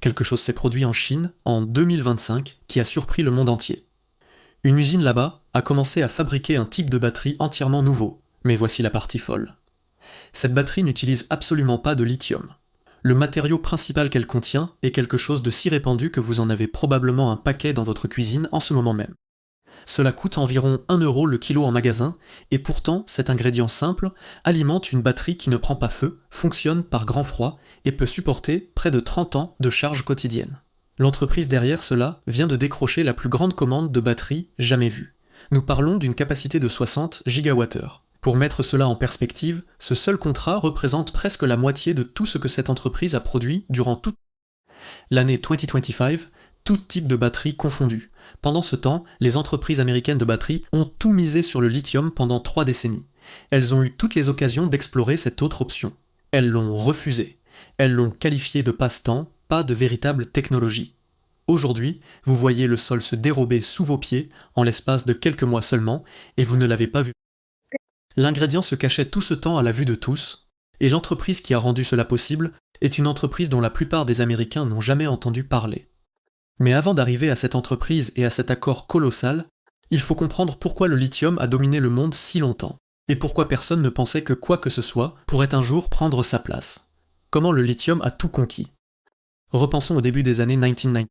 quelque chose s'est produit en Chine en 2025 qui a surpris le monde entier. Une usine là-bas a commencé à fabriquer un type de batterie entièrement nouveau, mais voici la partie folle. Cette batterie n'utilise absolument pas de lithium. Le matériau principal qu'elle contient est quelque chose de si répandu que vous en avez probablement un paquet dans votre cuisine en ce moment même. Cela coûte environ 1 euro le kilo en magasin, et pourtant cet ingrédient simple alimente une batterie qui ne prend pas feu, fonctionne par grand froid et peut supporter près de 30 ans de charge quotidienne. L'entreprise derrière cela vient de décrocher la plus grande commande de batterie jamais vue. Nous parlons d'une capacité de 60 gigawattheures. Pour mettre cela en perspective, ce seul contrat représente presque la moitié de tout ce que cette entreprise a produit durant toute l'année 2025, tout type de batterie confondu. Pendant ce temps, les entreprises américaines de batterie ont tout misé sur le lithium pendant 3 décennies. Elles ont eu toutes les occasions d'explorer cette autre option. Elles l'ont refusée. Elles l'ont qualifiée de passe-temps, pas de véritable technologie. Aujourd'hui, vous voyez le sol se dérober sous vos pieds en l'espace de quelques mois seulement, et vous ne l'avez pas vu. L'ingrédient se cachait tout ce temps à la vue de tous, et l'entreprise qui a rendu cela possible est une entreprise dont la plupart des Américains n'ont jamais entendu parler. Mais avant d'arriver à cette entreprise et à cet accord colossal, il faut comprendre pourquoi le lithium a dominé le monde si longtemps, et pourquoi personne ne pensait que quoi que ce soit pourrait un jour prendre sa place. Comment le lithium a tout conquis. Repensons au début des années 1990.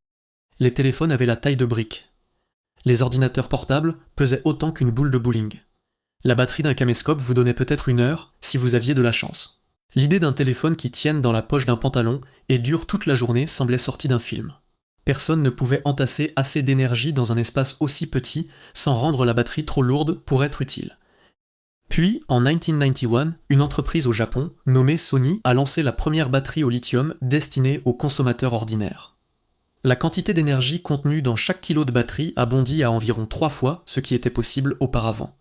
Les téléphones avaient la taille de briques. Les ordinateurs portables pesaient autant qu'une boule de bowling. La batterie d'un caméscope vous donnait peut-être 1 heure si vous aviez de la chance. L'idée d'un téléphone qui tienne dans la poche d'un pantalon et dure toute la journée semblait sortie d'un film. Personne ne pouvait entasser assez d'énergie dans un espace aussi petit sans rendre la batterie trop lourde pour être utile. Puis, en 1991, une entreprise au Japon, nommée Sony, a lancé la première batterie au lithium destinée aux consommateurs ordinaires. La quantité d'énergie contenue dans chaque kilo de batterie a bondi à environ 3 fois ce qui était possible auparavant.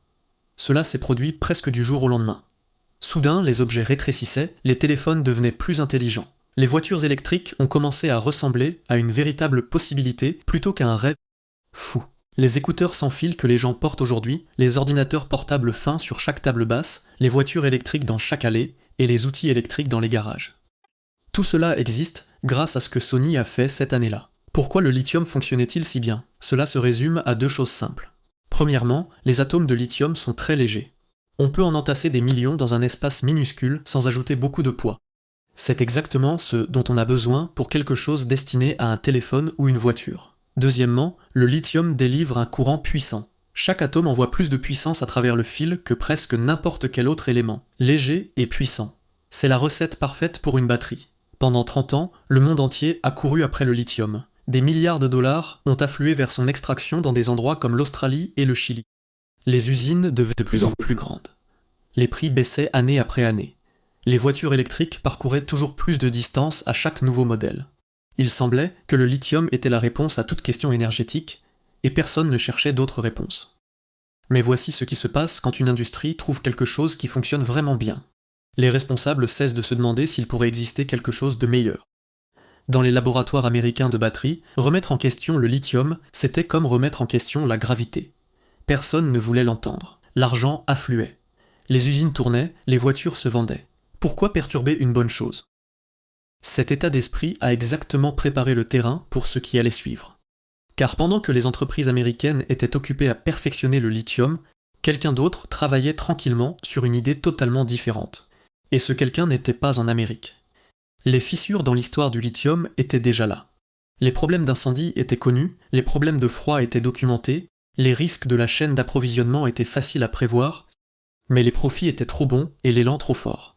Cela s'est produit presque du jour au lendemain. Soudain, les objets rétrécissaient, les téléphones devenaient plus intelligents. Les voitures électriques ont commencé à ressembler à une véritable possibilité plutôt qu'à un rêve fou. Les écouteurs sans fil que les gens portent aujourd'hui, les ordinateurs portables fins sur chaque table basse, les voitures électriques dans chaque allée et les outils électriques dans les garages. Tout cela existe grâce à ce que Sony a fait cette année-là. Pourquoi le lithium fonctionnait-il si bien? Cela se résume à 2 choses simples. Premièrement, les atomes de lithium sont très légers. On peut en entasser des millions dans un espace minuscule sans ajouter beaucoup de poids. C'est exactement ce dont on a besoin pour quelque chose destiné à un téléphone ou une voiture. Deuxièmement, le lithium délivre un courant puissant. Chaque atome envoie plus de puissance à travers le fil que presque n'importe quel autre élément, léger et puissant. C'est la recette parfaite pour une batterie. Pendant 30 ans, le monde entier a couru après le lithium. Des milliards de dollars ont afflué vers son extraction dans des endroits comme l'Australie et le Chili. Les usines devenaient de plus en plus grandes. Les prix baissaient année après année. Les voitures électriques parcouraient toujours plus de distance à chaque nouveau modèle. Il semblait que le lithium était la réponse à toute question énergétique, et personne ne cherchait d'autres réponses. Mais voici ce qui se passe quand une industrie trouve quelque chose qui fonctionne vraiment bien. Les responsables cessent de se demander s'il pourrait exister quelque chose de meilleur. Dans les laboratoires américains de batterie, remettre en question le lithium, c'était comme remettre en question la gravité. Personne ne voulait l'entendre. L'argent affluait. Les usines tournaient, les voitures se vendaient. Pourquoi perturber une bonne chose? Cet état d'esprit a exactement préparé le terrain pour ce qui allait suivre. Car pendant que les entreprises américaines étaient occupées à perfectionner le lithium, quelqu'un d'autre travaillait tranquillement sur une idée totalement différente. Et ce quelqu'un n'était pas en Amérique. Les fissures dans l'histoire du lithium étaient déjà là. Les problèmes d'incendie étaient connus, les problèmes de froid étaient documentés, les risques de la chaîne d'approvisionnement étaient faciles à prévoir, mais les profits étaient trop bons et l'élan trop fort.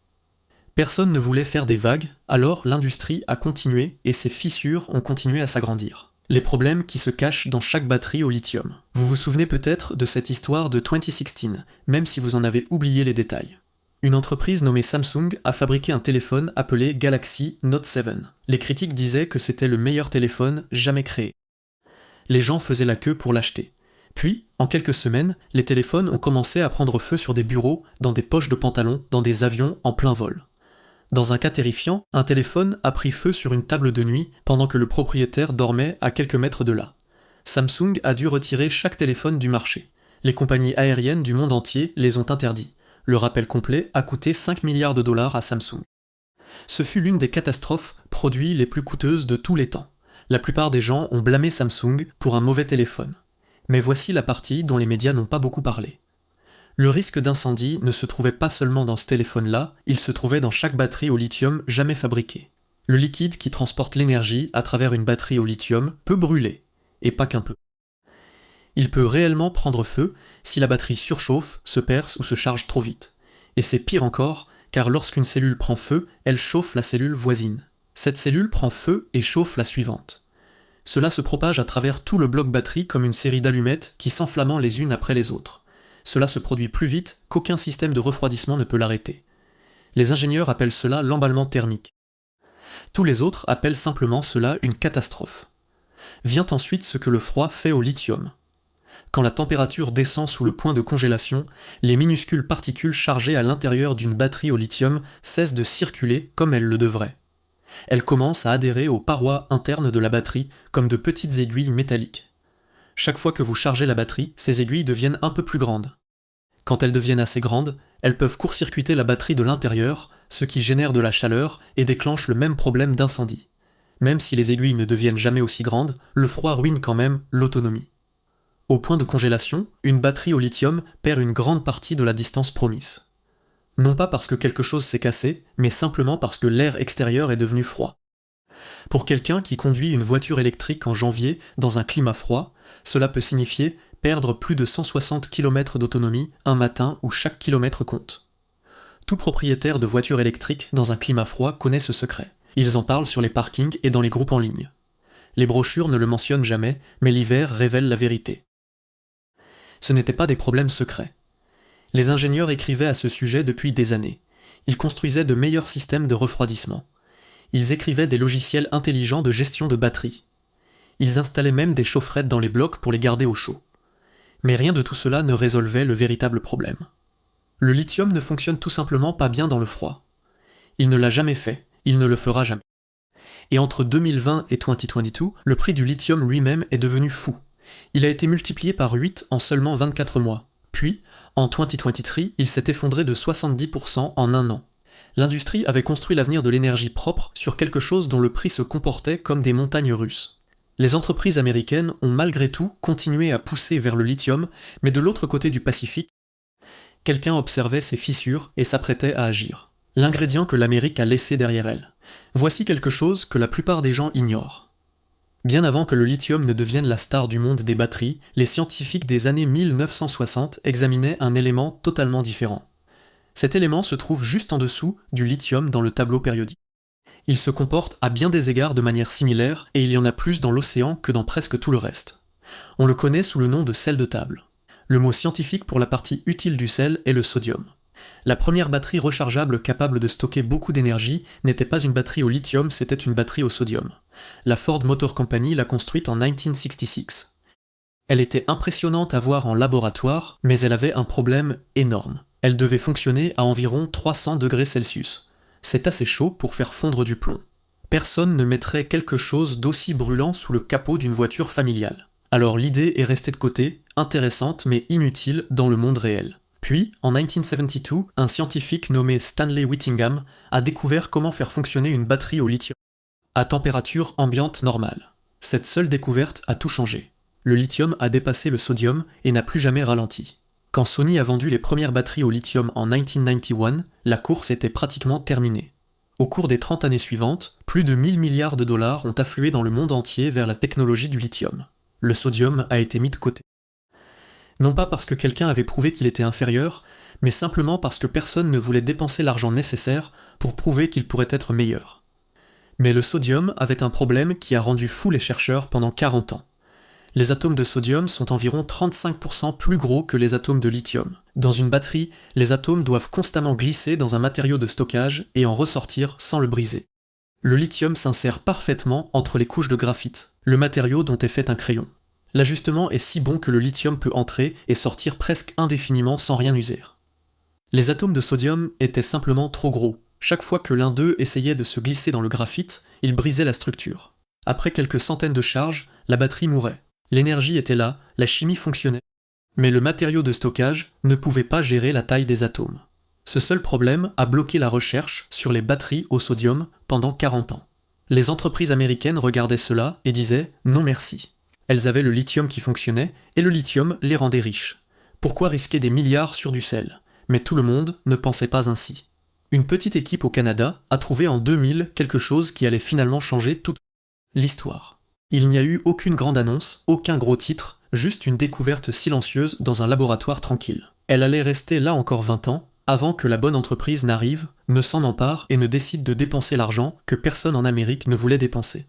Personne ne voulait faire des vagues, alors l'industrie a continué et ces fissures ont continué à s'agrandir. Les problèmes qui se cachent dans chaque batterie au lithium. Vous vous souvenez peut-être de cette histoire de 2016, même si vous en avez oublié les détails. Une entreprise nommée Samsung a fabriqué un téléphone appelé Galaxy Note 7. Les critiques disaient que c'était le meilleur téléphone jamais créé. Les gens faisaient la queue pour l'acheter. Puis, en quelques semaines, les téléphones ont commencé à prendre feu sur des bureaux, dans des poches de pantalon, dans des avions en plein vol. Dans un cas terrifiant, un téléphone a pris feu sur une table de nuit pendant que le propriétaire dormait à quelques mètres de là. Samsung a dû retirer chaque téléphone du marché. Les compagnies aériennes du monde entier les ont interdits. Le rappel complet a coûté 5 milliards de dollars à Samsung. Ce fut l'une des catastrophes produits les plus coûteuses de tous les temps. La plupart des gens ont blâmé Samsung pour un mauvais téléphone. Mais voici la partie dont les médias n'ont pas beaucoup parlé. Le risque d'incendie ne se trouvait pas seulement dans ce téléphone-là, il se trouvait dans chaque batterie au lithium jamais fabriquée. Le liquide qui transporte l'énergie à travers une batterie au lithium peut brûler, et pas qu'un peu. Il peut réellement prendre feu si la batterie surchauffe, se perce ou se charge trop vite. Et c'est pire encore, car lorsqu'une cellule prend feu, elle chauffe la cellule voisine. Cette cellule prend feu et chauffe la suivante. Cela se propage à travers tout le bloc batterie comme une série d'allumettes qui s'enflamment les unes après les autres. Cela se produit plus vite qu'aucun système de refroidissement ne peut l'arrêter. Les ingénieurs appellent cela l'emballement thermique. Tous les autres appellent simplement cela une catastrophe. Vient ensuite ce que le froid fait au lithium. Quand la température descend sous le point de congélation, les minuscules particules chargées à l'intérieur d'une batterie au lithium cessent de circuler comme elles le devraient. Elles commencent à adhérer aux parois internes de la batterie comme de petites aiguilles métalliques. Chaque fois que vous chargez la batterie, ces aiguilles deviennent un peu plus grandes. Quand elles deviennent assez grandes, elles peuvent court-circuiter la batterie de l'intérieur, ce qui génère de la chaleur et déclenche le même problème d'incendie. Même si les aiguilles ne deviennent jamais aussi grandes, le froid ruine quand même l'autonomie. Au point de congélation, une batterie au lithium perd une grande partie de la distance promise. Non pas parce que quelque chose s'est cassé, mais simplement parce que l'air extérieur est devenu froid. Pour quelqu'un qui conduit une voiture électrique en janvier dans un climat froid, cela peut signifier perdre plus de 160 km d'autonomie un matin où chaque kilomètre compte. Tout propriétaire de voiture électrique dans un climat froid connaît ce secret. Ils en parlent sur les parkings et dans les groupes en ligne. Les brochures ne le mentionnent jamais, mais l'hiver révèle la vérité. Ce n'étaient pas des problèmes secrets. Les ingénieurs écrivaient à ce sujet depuis des années. Ils construisaient de meilleurs systèmes de refroidissement. Ils écrivaient des logiciels intelligents de gestion de batterie. Ils installaient même des chaufferettes dans les blocs pour les garder au chaud. Mais rien de tout cela ne résolvait le véritable problème. Le lithium ne fonctionne tout simplement pas bien dans le froid. Il ne l'a jamais fait, il ne le fera jamais. Et entre 2020 et 2022, le prix du lithium lui-même est devenu fou. Il a été multiplié par 8 en seulement 24 mois. Puis, en 2023, il s'est effondré de 70% en un an. L'industrie avait construit l'avenir de l'énergie propre sur quelque chose dont le prix se comportait comme des montagnes russes. Les entreprises américaines ont malgré tout continué à pousser vers le lithium, mais de l'autre côté du Pacifique, quelqu'un observait ces fissures et s'apprêtait à agir. L'ingrédient que l'Amérique a laissé derrière elle. Voici quelque chose que la plupart des gens ignorent. Bien avant que le lithium ne devienne la star du monde des batteries, les scientifiques des années 1960 examinaient un élément totalement différent. Cet élément se trouve juste en dessous du lithium dans le tableau périodique. Il se comporte à bien des égards de manière similaire et il y en a plus dans l'océan que dans presque tout le reste. On le connaît sous le nom de sel de table. Le mot scientifique pour la partie utile du sel est le sodium. La première batterie rechargeable capable de stocker beaucoup d'énergie n'était pas une batterie au lithium, c'était une batterie au sodium. La Ford Motor Company l'a construite en 1966. Elle était impressionnante à voir en laboratoire, mais elle avait un problème énorme. Elle devait fonctionner à environ 300 degrés Celsius. C'est assez chaud pour faire fondre du plomb. Personne ne mettrait quelque chose d'aussi brûlant sous le capot d'une voiture familiale. Alors l'idée est restée de côté, intéressante mais inutile dans le monde réel. Puis, en 1972, un scientifique nommé Stanley Whittingham a découvert comment faire fonctionner une batterie au lithium à température ambiante normale. Cette seule découverte a tout changé. Le lithium a dépassé le sodium et n'a plus jamais ralenti. Quand Sony a vendu les premières batteries au lithium en 1991, la course était pratiquement terminée. Au cours des 30 années suivantes, plus de 1000 milliards de dollars ont afflué dans le monde entier vers la technologie du lithium. Le sodium a été mis de côté. Non pas parce que quelqu'un avait prouvé qu'il était inférieur, mais simplement parce que personne ne voulait dépenser l'argent nécessaire pour prouver qu'il pourrait être meilleur. Mais le sodium avait un problème qui a rendu fou les chercheurs pendant 40 ans. Les atomes de sodium sont environ 35% plus gros que les atomes de lithium. Dans une batterie, les atomes doivent constamment glisser dans un matériau de stockage et en ressortir sans le briser. Le lithium s'insère parfaitement entre les couches de graphite, le matériau dont est fait un crayon. L'ajustement est si bon que le lithium peut entrer et sortir presque indéfiniment sans rien user. Les atomes de sodium étaient simplement trop gros. Chaque fois que l'un d'eux essayait de se glisser dans le graphite, il brisait la structure. Après quelques centaines de charges, la batterie mourait. L'énergie était là, la chimie fonctionnait. Mais le matériau de stockage ne pouvait pas gérer la taille des atomes. Ce seul problème a bloqué la recherche sur les batteries au sodium pendant 40 ans. Les entreprises américaines regardaient cela et disaient « non merci ». Elles avaient le lithium qui fonctionnait et le lithium les rendait riches. Pourquoi risquer des milliards sur du sel? Mais tout le monde ne pensait pas ainsi. Une petite équipe au Canada a trouvé en 2000 quelque chose qui allait finalement changer toute l'histoire. Il n'y a eu aucune grande annonce, aucun gros titre, juste une découverte silencieuse dans un laboratoire tranquille. Elle allait rester là encore 20 ans, avant que la bonne entreprise n'arrive, ne s'en empare et ne décide de dépenser l'argent que personne en Amérique ne voulait dépenser.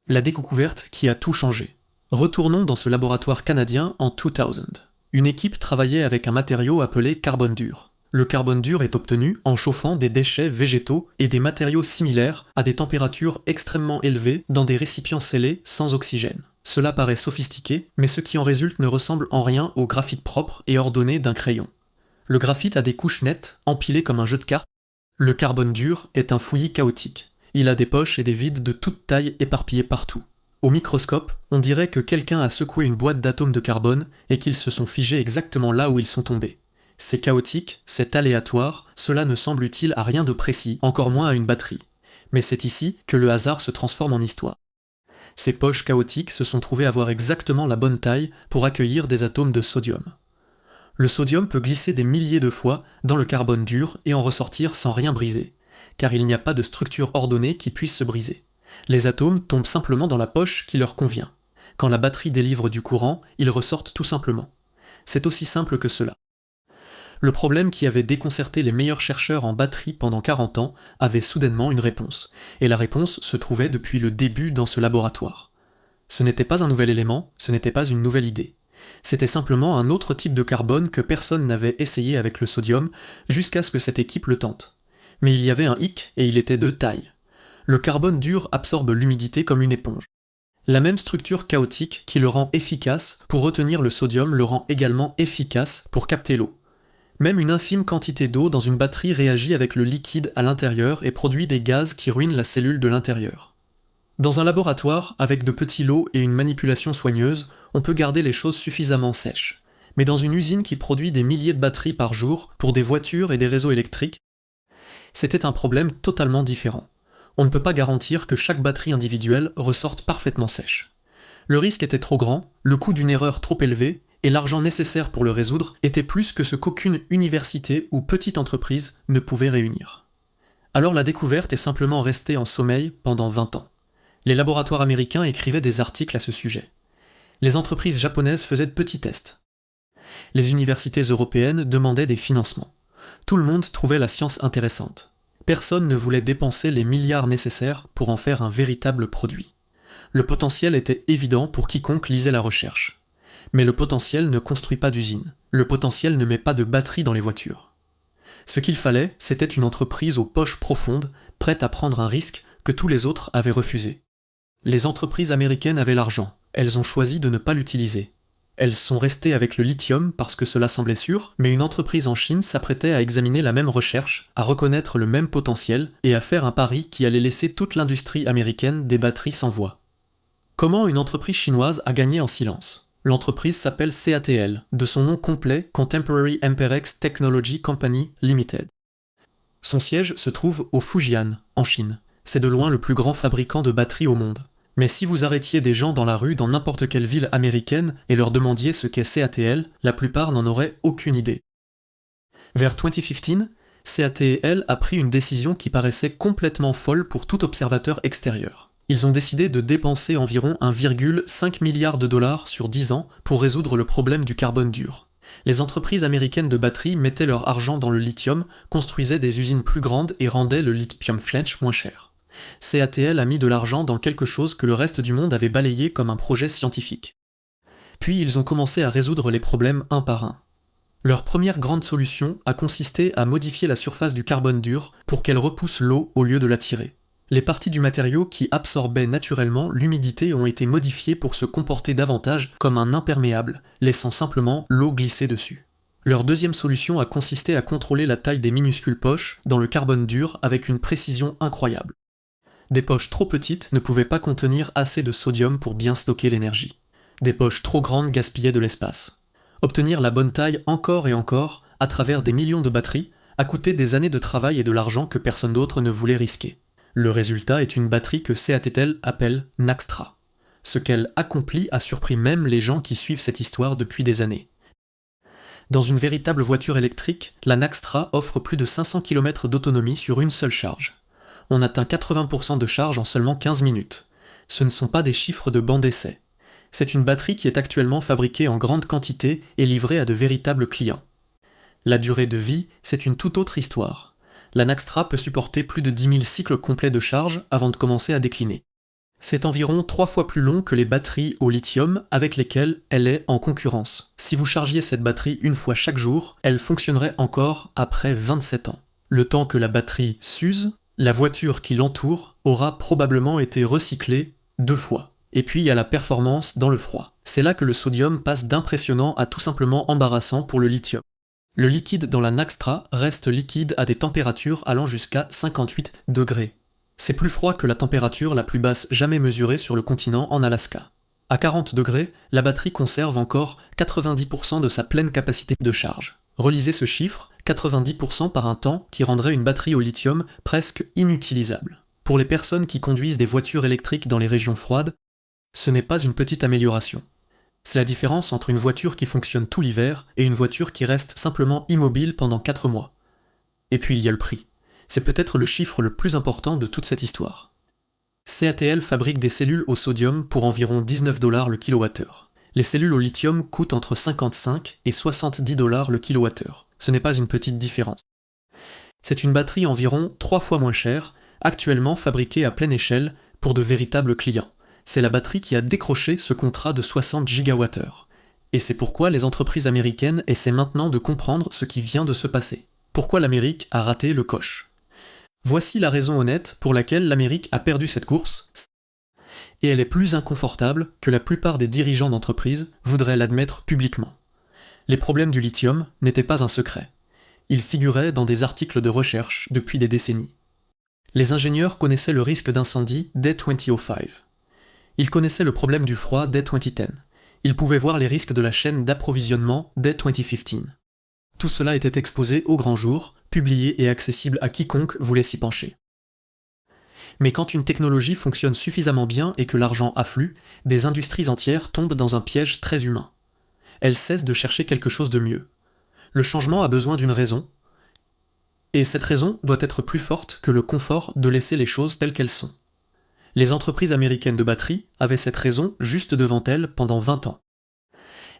La découverte qui a tout changé. Retournons dans ce laboratoire canadien en 2000. Une équipe travaillait avec un matériau appelé carbone dur. Le carbone dur est obtenu en chauffant des déchets végétaux et des matériaux similaires à des températures extrêmement élevées dans des récipients scellés sans oxygène. Cela paraît sophistiqué, mais ce qui en résulte ne ressemble en rien au graphite propre et ordonné d'un crayon. Le graphite a des couches nettes, empilées comme un jeu de cartes. Le carbone dur est un fouillis chaotique. Il a des poches et des vides de toute taille éparpillés partout. Au microscope, on dirait que quelqu'un a secoué une boîte d'atomes de carbone et qu'ils se sont figés exactement là où ils sont tombés. C'est chaotique, c'est aléatoire, cela ne semble utile à rien de précis, encore moins à une batterie. Mais c'est ici que le hasard se transforme en histoire. Ces poches chaotiques se sont trouvées avoir exactement la bonne taille pour accueillir des atomes de sodium. Le sodium peut glisser des milliers de fois dans le carbone dur et en ressortir sans rien briser, car il n'y a pas de structure ordonnée qui puisse se briser. Les atomes tombent simplement dans la poche qui leur convient. Quand la batterie délivre du courant, ils ressortent tout simplement. C'est aussi simple que cela. Le problème qui avait déconcerté les meilleurs chercheurs en batterie pendant 40 ans avait soudainement une réponse, et la réponse se trouvait depuis le début dans ce laboratoire. Ce n'était pas un nouvel élément, ce n'était pas une nouvelle idée. C'était simplement un autre type de carbone que personne n'avait essayé avec le sodium jusqu'à ce que cette équipe le tente. Mais il y avait un hic et il était de taille. Le carbone dur absorbe l'humidité comme une éponge. La même structure chaotique qui le rend efficace pour retenir le sodium le rend également efficace pour capter l'eau. Même une infime quantité d'eau dans une batterie réagit avec le liquide à l'intérieur et produit des gaz qui ruinent la cellule de l'intérieur. Dans un laboratoire, avec de petits lots et une manipulation soigneuse, on peut garder les choses suffisamment sèches. Mais dans une usine qui produit des milliers de batteries par jour pour des voitures et des réseaux électriques, c'était un problème totalement différent. On ne peut pas garantir que chaque batterie individuelle ressorte parfaitement sèche. Le risque était trop grand, le coût d'une erreur trop élevé, et l'argent nécessaire pour le résoudre était plus que ce qu'aucune université ou petite entreprise ne pouvait réunir. Alors la découverte est simplement restée en sommeil pendant 20 ans. Les laboratoires américains écrivaient des articles à ce sujet. Les entreprises japonaises faisaient de petits tests. Les universités européennes demandaient des financements. Tout le monde trouvait la science intéressante. Personne ne voulait dépenser les milliards nécessaires pour en faire un véritable produit. Le potentiel était évident pour quiconque lisait la recherche. Mais le potentiel ne construit pas d'usine. Le potentiel ne met pas de batterie dans les voitures. Ce qu'il fallait, c'était une entreprise aux poches profondes, prête à prendre un risque que tous les autres avaient refusé. Les entreprises américaines avaient l'argent. Elles ont choisi de ne pas l'utiliser. Elles sont restées avec le lithium parce que cela semblait sûr, mais une entreprise en Chine s'apprêtait à examiner la même recherche, à reconnaître le même potentiel et à faire un pari qui allait laisser toute l'industrie américaine des batteries sans voix. Comment une entreprise chinoise a gagné en silence? L'entreprise s'appelle CATL, de son nom complet Contemporary Amperex Technology Company Limited. Son siège se trouve au Fujian, en Chine. C'est de loin le plus grand fabricant de batteries au monde. Mais si vous arrêtiez des gens dans la rue dans n'importe quelle ville américaine et leur demandiez ce qu'est CATL, la plupart n'en auraient aucune idée. Vers 2015, CATL a pris une décision qui paraissait complètement folle pour tout observateur extérieur. Ils ont décidé de dépenser environ 1,5 milliard de dollars sur 10 ans pour résoudre le problème du carbone dur. Les entreprises américaines de batteries mettaient leur argent dans le lithium, construisaient des usines plus grandes et rendaient le lithium flèche moins cher. CATL a mis de l'argent dans quelque chose que le reste du monde avait balayé comme un projet scientifique. Puis ils ont commencé à résoudre les problèmes un par un. Leur première grande solution a consisté à modifier la surface du carbone dur pour qu'elle repousse l'eau au lieu de l'attirer. Les parties du matériau qui absorbaient naturellement l'humidité ont été modifiées pour se comporter davantage comme un imperméable, laissant simplement l'eau glisser dessus. Leur deuxième solution a consisté à contrôler la taille des minuscules poches dans le carbone dur avec une précision incroyable. Des poches trop petites ne pouvaient pas contenir assez de sodium pour bien stocker l'énergie. Des poches trop grandes gaspillaient de l'espace. Obtenir la bonne taille encore et encore, à travers des millions de batteries, a coûté des années de travail et de l'argent que personne d'autre ne voulait risquer. Le résultat est une batterie que Seattle appelle Naxtra. Ce qu'elle accomplit a surpris même les gens qui suivent cette histoire depuis des années. Dans une véritable voiture électrique, la Naxtra offre plus de 500 km d'autonomie sur une seule charge. On atteint 80% de charge en seulement 15 minutes. Ce ne sont pas des chiffres de banc d'essai. C'est une batterie qui est actuellement fabriquée en grande quantité et livrée à de véritables clients. La durée de vie, c'est une toute autre histoire. La Naxtra peut supporter plus de 10 000 cycles complets de charge avant de commencer à décliner. C'est environ 3 fois plus long que les batteries au lithium avec lesquelles elle est en concurrence. Si vous chargiez cette batterie une fois chaque jour, elle fonctionnerait encore après 27 ans. Le temps que la batterie s'use, la voiture qui l'entoure aura probablement été recyclée 2 fois. Et puis il y a la performance dans le froid. C'est là que le sodium passe d'impressionnant à tout simplement embarrassant pour le lithium. Le liquide dans la Naxtra reste liquide à des températures allant jusqu'à 58 degrés. C'est plus froid que la température la plus basse jamais mesurée sur le continent en Alaska. À 40 degrés, la batterie conserve encore 90% de sa pleine capacité de charge. Relisez ce chiffre, 90% par un temps qui rendrait une batterie au lithium presque inutilisable. Pour les personnes qui conduisent des voitures électriques dans les régions froides, ce n'est pas une petite amélioration. C'est la différence entre une voiture qui fonctionne tout l'hiver et une voiture qui reste simplement immobile pendant 4 mois. Et puis il y a le prix. C'est peut-être le chiffre le plus important de toute cette histoire. CATL fabrique des cellules au sodium pour environ 19 $ le kilowattheure. Les cellules au lithium coûtent entre 55 et 70 $ le kilowattheure. Ce n'est pas une petite différence. C'est une batterie environ 3 fois moins chère, actuellement fabriquée à pleine échelle pour de véritables clients. C'est la batterie qui a décroché ce contrat de 60 gigawattheures. Et c'est pourquoi les entreprises américaines essaient maintenant de comprendre ce qui vient de se passer. Pourquoi l'Amérique a raté le coche. Voici la raison honnête pour laquelle l'Amérique a perdu cette course, et elle est plus inconfortable que la plupart des dirigeants d'entreprises voudraient l'admettre publiquement. Les problèmes du lithium n'étaient pas un secret. Ils figuraient dans des articles de recherche depuis des décennies. Les ingénieurs connaissaient le risque d'incendie dès 2005. Ils connaissaient le problème du froid dès 2010. Ils pouvaient voir les risques de la chaîne d'approvisionnement dès 2015. Tout cela était exposé au grand jour, publié et accessible à quiconque voulait s'y pencher. Mais quand une technologie fonctionne suffisamment bien et que l'argent afflue, des industries entières tombent dans un piège très humain. Elles cessent de chercher quelque chose de mieux. Le changement a besoin d'une raison, et cette raison doit être plus forte que le confort de laisser les choses telles qu'elles sont. Les entreprises américaines de batterie avaient cette raison juste devant elles pendant 20 ans.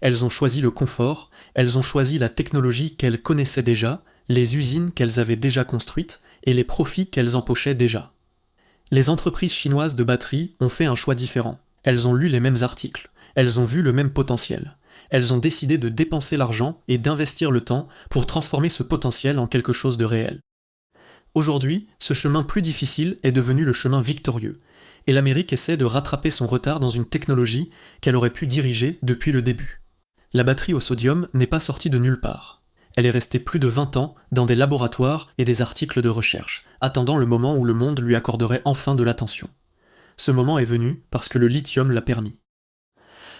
Elles ont choisi le confort, elles ont choisi la technologie qu'elles connaissaient déjà, les usines qu'elles avaient déjà construites et les profits qu'elles empochaient déjà. Les entreprises chinoises de batterie ont fait un choix différent. Elles ont lu les mêmes articles, elles ont vu le même potentiel. Elles ont décidé de dépenser l'argent et d'investir le temps pour transformer ce potentiel en quelque chose de réel. Aujourd'hui, ce chemin plus difficile est devenu le chemin victorieux, et l'Amérique essaie de rattraper son retard dans une technologie qu'elle aurait pu diriger depuis le début. La batterie au sodium n'est pas sortie de nulle part. Elle est restée plus de 20 ans dans des laboratoires et des articles de recherche, attendant le moment où le monde lui accorderait enfin de l'attention. Ce moment est venu parce que le lithium l'a permis.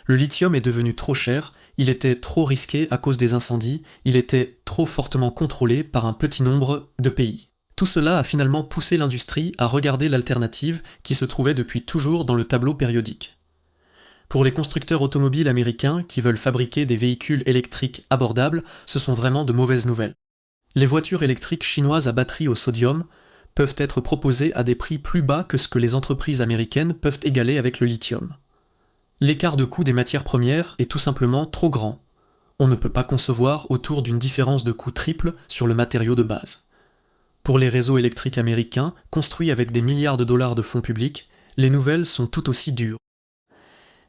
Le lithium est devenu trop cher, il était trop risqué à cause des incendies, il était trop fortement contrôlé par un petit nombre de pays. Tout cela a finalement poussé l'industrie à regarder l'alternative qui se trouvait depuis toujours dans le tableau périodique. Pour les constructeurs automobiles américains qui veulent fabriquer des véhicules électriques abordables, ce sont vraiment de mauvaises nouvelles. Les voitures électriques chinoises à batterie au sodium peuvent être proposées à des prix plus bas que ce que les entreprises américaines peuvent égaler avec le lithium. L'écart de coût des matières premières est tout simplement trop grand. On ne peut pas concevoir autour d'une différence de coût triple sur le matériau de base. Pour les réseaux électriques américains, construits avec des milliards de dollars de fonds publics, les nouvelles sont tout aussi dures.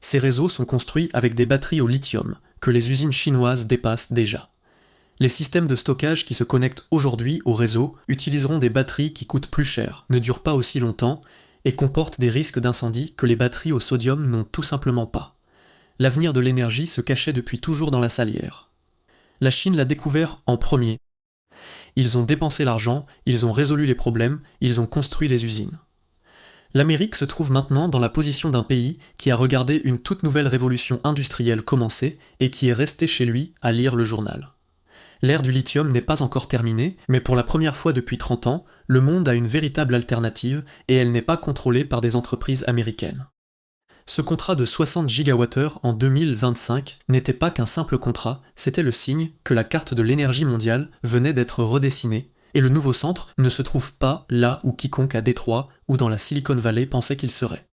Ces réseaux sont construits avec des batteries au lithium, que les usines chinoises dépassent déjà. Les systèmes de stockage qui se connectent aujourd'hui au réseau utiliseront des batteries qui coûtent plus cher, ne durent pas aussi longtemps, et comportent des risques d'incendie que les batteries au sodium n'ont tout simplement pas. L'avenir de l'énergie se cachait depuis toujours dans la salière. La Chine l'a découvert en premier. Ils ont dépensé l'argent, ils ont résolu les problèmes, ils ont construit les usines. L'Amérique se trouve maintenant dans la position d'un pays qui a regardé une toute nouvelle révolution industrielle commencer et qui est resté chez lui à lire le journal. L'ère du lithium n'est pas encore terminée, mais pour la première fois depuis 30 ans, le monde a une véritable alternative et elle n'est pas contrôlée par des entreprises américaines. Ce contrat de 60 gigawattheures en 2025 n'était pas qu'un simple contrat, c'était le signe que la carte de l'énergie mondiale venait d'être redessinée, et le nouveau centre ne se trouve pas là où quiconque à Détroit ou dans la Silicon Valley pensait qu'il serait.